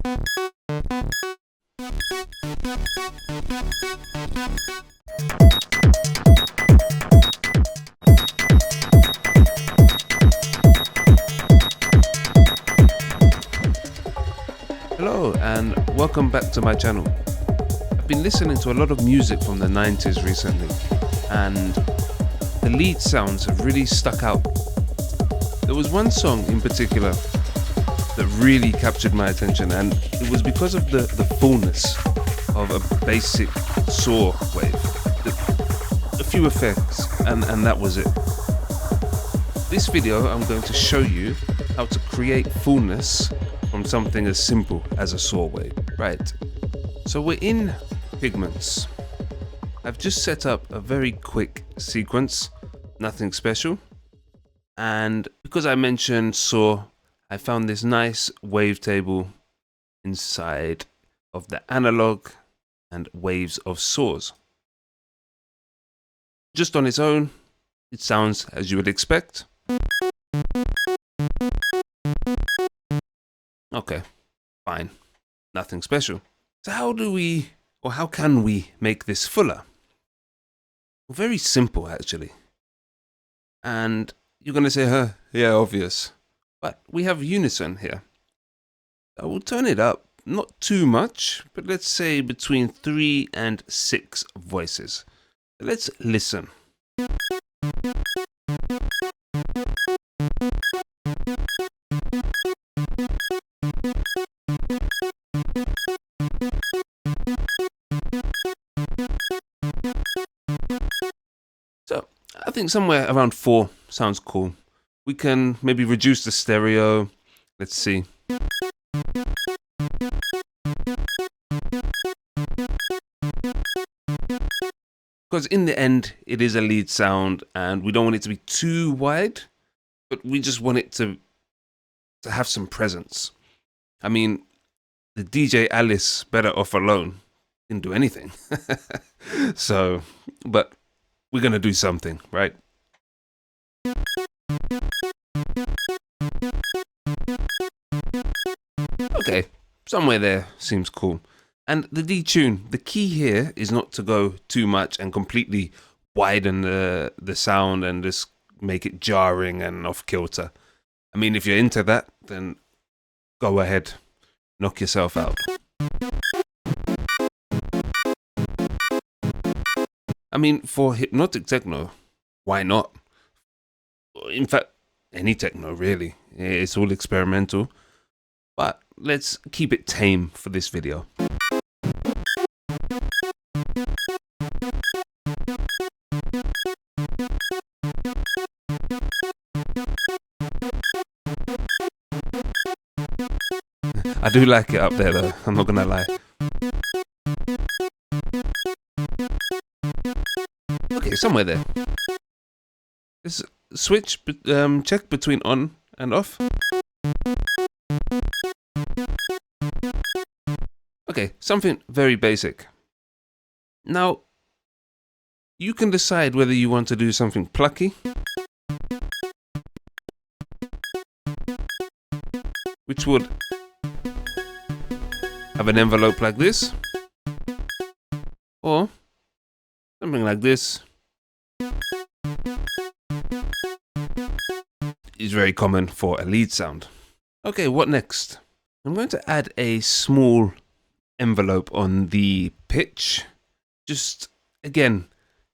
Hello and welcome back to my channel. I've been listening to a lot of music from the 90s recently, and the lead sounds have really stuck out. There was one song in particular that really captured my attention, and it was because of the fullness of a basic saw wave. A few effects, and that was it. This video I'm going to show you how to create fullness from something as simple as a saw wave. Right, so we're in Pigments. I've just set up a very quick sequence, nothing special, and because I mentioned saw, I found this nice wavetable inside of the analog and waves of saws. Just on its own, it sounds as you would expect. Okay, fine, nothing special. So how can we make this fuller? Well, very simple actually. And you're gonna say, yeah, obvious. But we have Unison here. I will turn it up, not too much, but let's say between 3 and 6 voices. Let's listen. So I think somewhere around 4 sounds cool. We can maybe reduce the stereo. Let's see. Because in the end, it is a lead sound and we don't want it to be too wide, but we just want it to have some presence. I mean, the DJ Alice Better Off Alone didn't do anything. So, but we're going to do something, right? Okay, somewhere there seems cool. And the detune, the key here is not to go too much and completely widen the sound and just make it jarring and off kilter. I mean, if you're into that, then go ahead, knock yourself out. I mean, for hypnotic techno, why not? In fact, any techno really. It's all experimental. But let's keep it tame for this video. I do like it up there though, I'm not gonna lie. Okay, somewhere there. Let's switch, check between on and off. Okay, something very basic. Now, you can decide whether you want to do something plucky, which would have an envelope like this, or something like this. Is very common for a lead sound. Okay, what next? I'm going to add a small envelope on the pitch, just again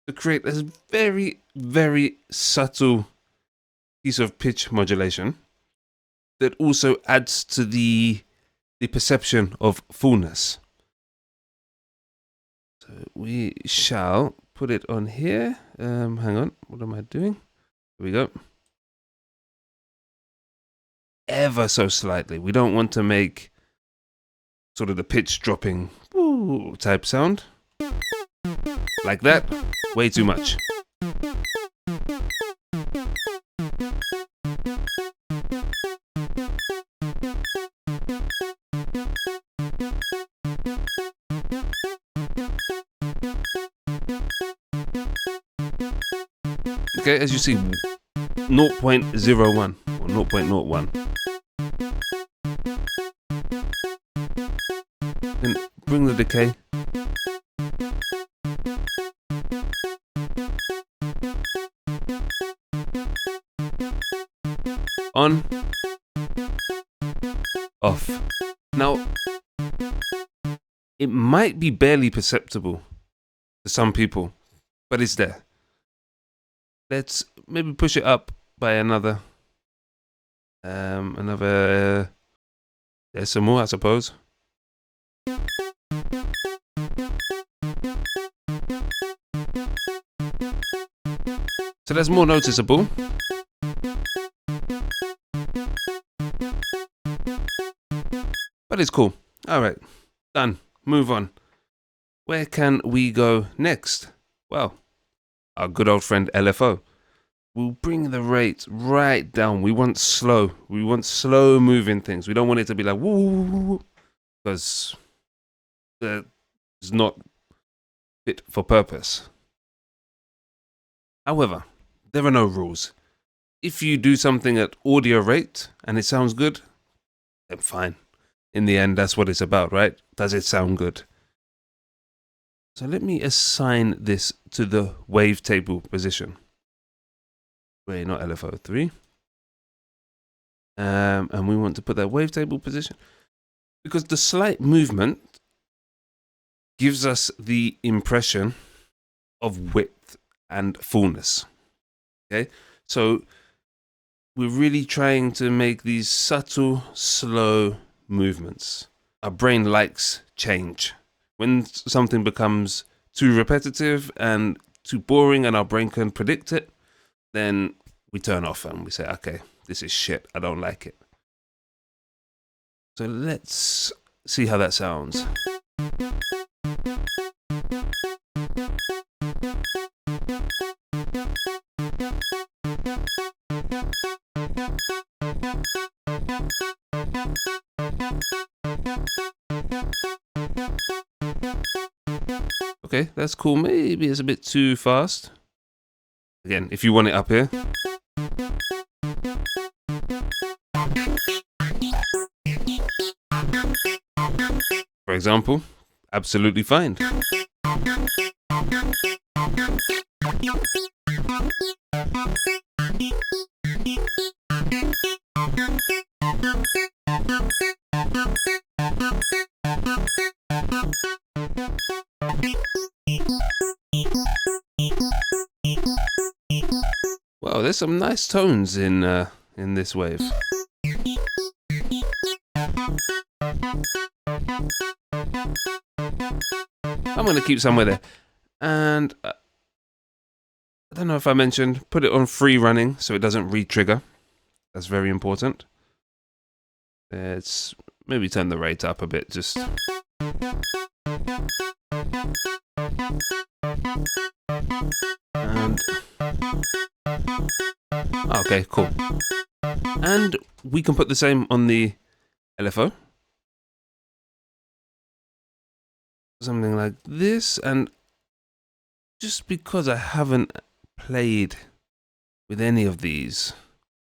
to create this very, very subtle piece of pitch modulation that also adds to the perception of fullness. So we shall put it on here. Hang on, what am I doing? Here we go. Ever so slightly. We don't want to make sort of the pitch dropping type sound. Like that. Way too much. Okay, as you see, 0.01 or 0.01. bring the decay. On, off. Now, it might be barely perceptible to some people, but it's there. Let's maybe push it up by another there's some more, I suppose. So that's more noticeable. But it's cool. All right, done. Move on. Where can we go next? Well, our good old friend LFO. We'll bring the rate right down. We want slow. We want slow moving things. We don't want it to be like woo, because it's not fit for purpose. However, there are no rules. If you do something at audio rate and it sounds good, then fine. In the end, that's what it's about, right? Does it sound good? So let me assign this to the wavetable position. Wait, not LFO 3. And we want to put that wavetable position because the slight movement gives us the impression of width and fullness. Okay, so we're really trying to make these subtle, slow movements. Our brain likes change. When something becomes too repetitive and too boring and our brain can predict it, then we turn off and we say, okay, this is shit. I don't like it. So let's see how that sounds. Okay, that's cool. Maybe it's a bit too fast. Again, if you want it up here. For example, absolutely fine. Wow, there's some nice tones in this wave. I'm going to keep somewhere there. And I don't know if I mentioned, put it on free running so it doesn't re-trigger. That's very important. Let's maybe turn the rate up a bit, just. And okay, cool. And we can put the same on the LFO. Something like this. And just because I haven't played with any of these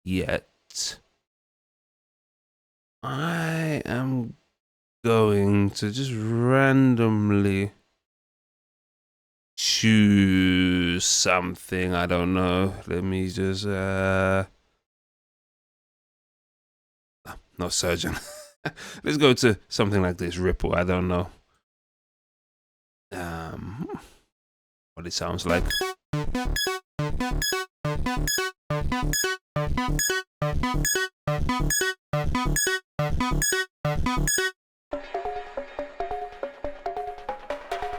yet, I am going to just randomly choose something. I don't know. Let me just no, surgeon. Let's go to something like this. Ripple. I don't know what it sounds like.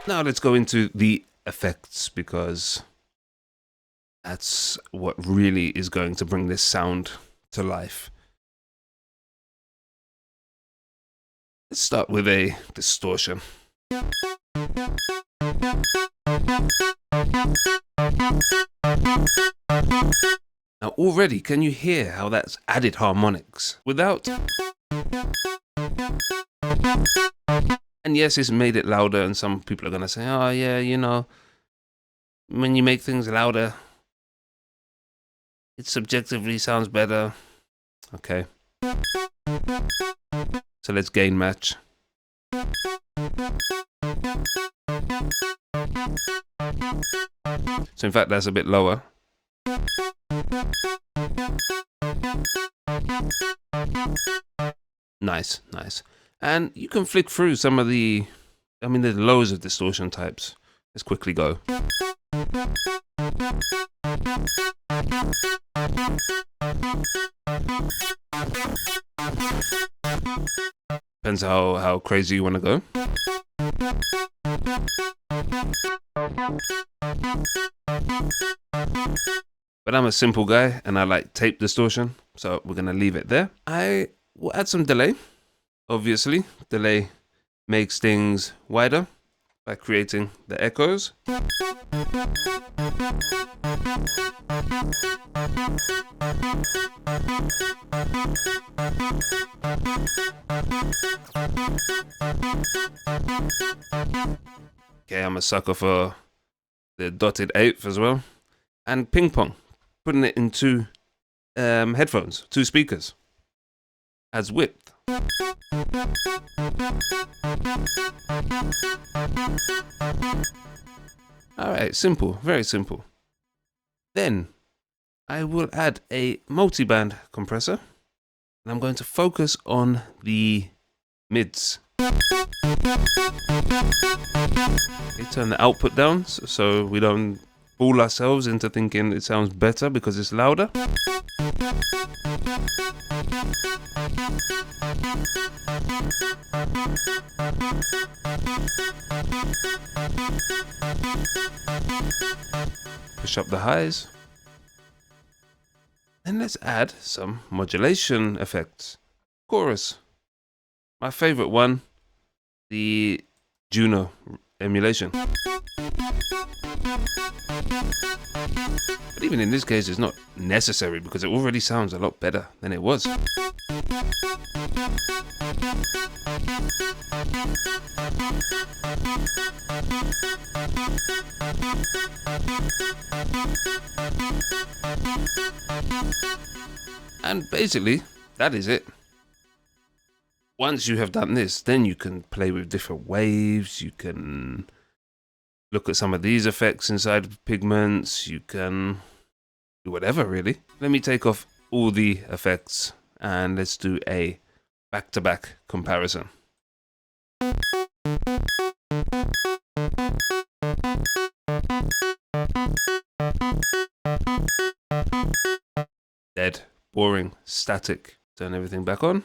Now let's go into the effects, because that's what really is going to bring this sound to life. Let's start with a distortion. Now already, can you hear how that's added harmonics without? And yes, it's made it louder, and some people are going to say, oh yeah, you know, when you make things louder, it subjectively sounds better. Okay. So let's gain match. So in fact, that's a bit lower. Nice, nice. And you can flick through some of the, I mean, there's loads of distortion types. Let's quickly go. Depends how crazy you want to go. But I'm a simple guy and I like tape distortion, so we're gonna leave it there. I will add some delay. Obviously, delay makes things wider by creating the echoes. Okay, I'm a sucker for the dotted eighth as well. And ping pong, putting it into headphones, 2 speakers, as width. Alright, simple, very simple. Then I will add a multi-band compressor, and I'm going to focus on the mids. Okay, turn the output down so we don't fool ourselves into thinking it sounds better because it's louder. Push up the highs. And let's add some modulation effects. Chorus. My favorite one, the Juno emulation. But even in this case, it's not necessary because it already sounds a lot better than it was. And basically, that is it. Once you have done this, then you can play with different waves, you can look at some of these effects inside of Pigments, you can do whatever really. Let me take off all the effects and let's do a back-to-back comparison. Dead, boring, static. Turn everything back on.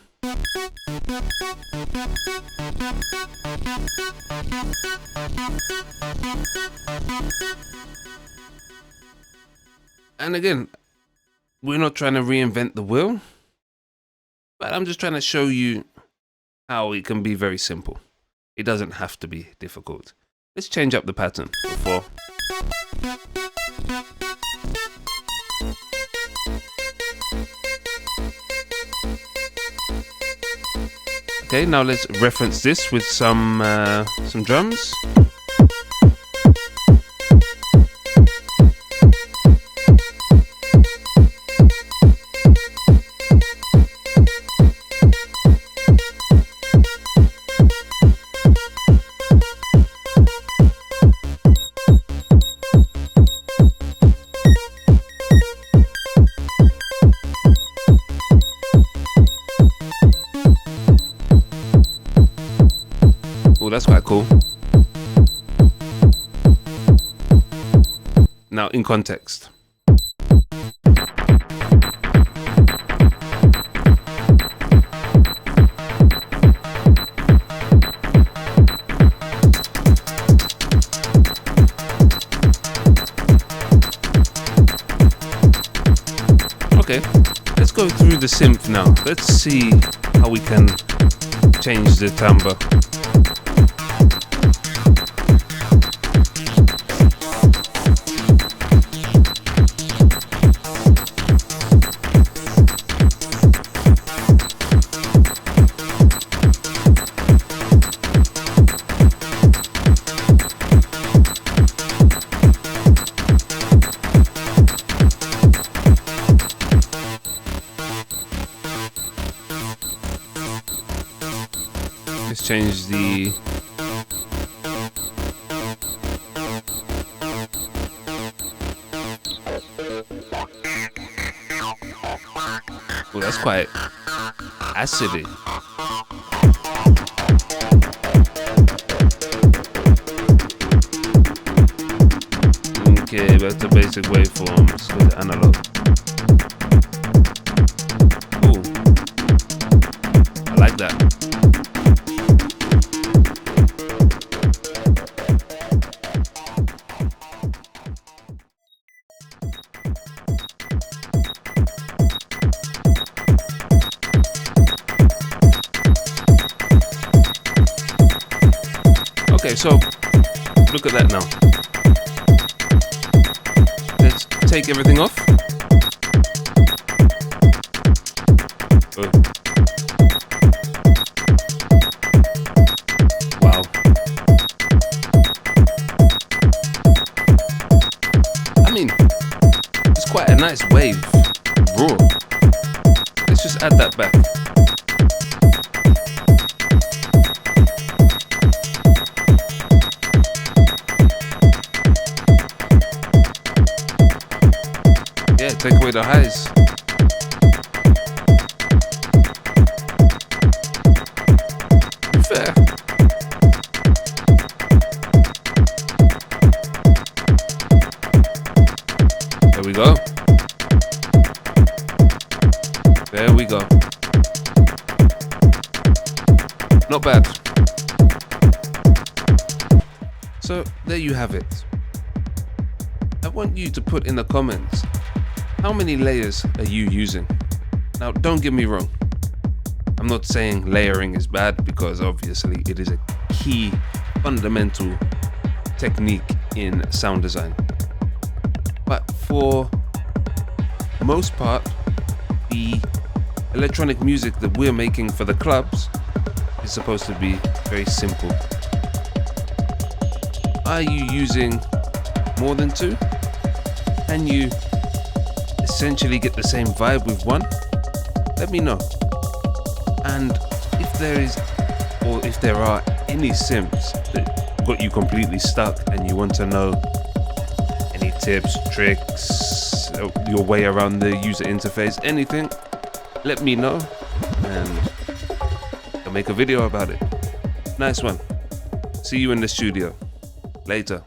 And again, we're not trying to reinvent the wheel, but I'm just trying to show you how it can be very simple. It doesn't have to be difficult. Let's change up the pattern before. Okay, now let's reference this with some drums. Oh, that's quite cool. Now, in context. Okay, let's go through the synth now. Let's see how we can change the timbre. Let's change the oh, that's quite acidy. Okay, back to basic waveforms with analog. Cool. I like that. Okay, so look at that now. Let's take everything off. Wow. I mean, it's quite a nice wave, raw. Let's just add that back. Yeah, take away the highs. Fair. There we go. There we go. Not bad. So there you have it. I want you to put in the comments, how many layers are you using? Now, don't get me wrong. I'm not saying layering is bad, because obviously it is a key fundamental technique in sound design. But for the most part, the electronic music that we're making for the clubs is supposed to be very simple. Are you using more than two? Can you essentially get the same vibe with one? Let me know. And if there is, or if there are any sims that got you completely stuck and you want to know any tips, tricks, your way around the user interface, anything, let me know and I'll make a video about it. Nice one. See you in the studio. Later.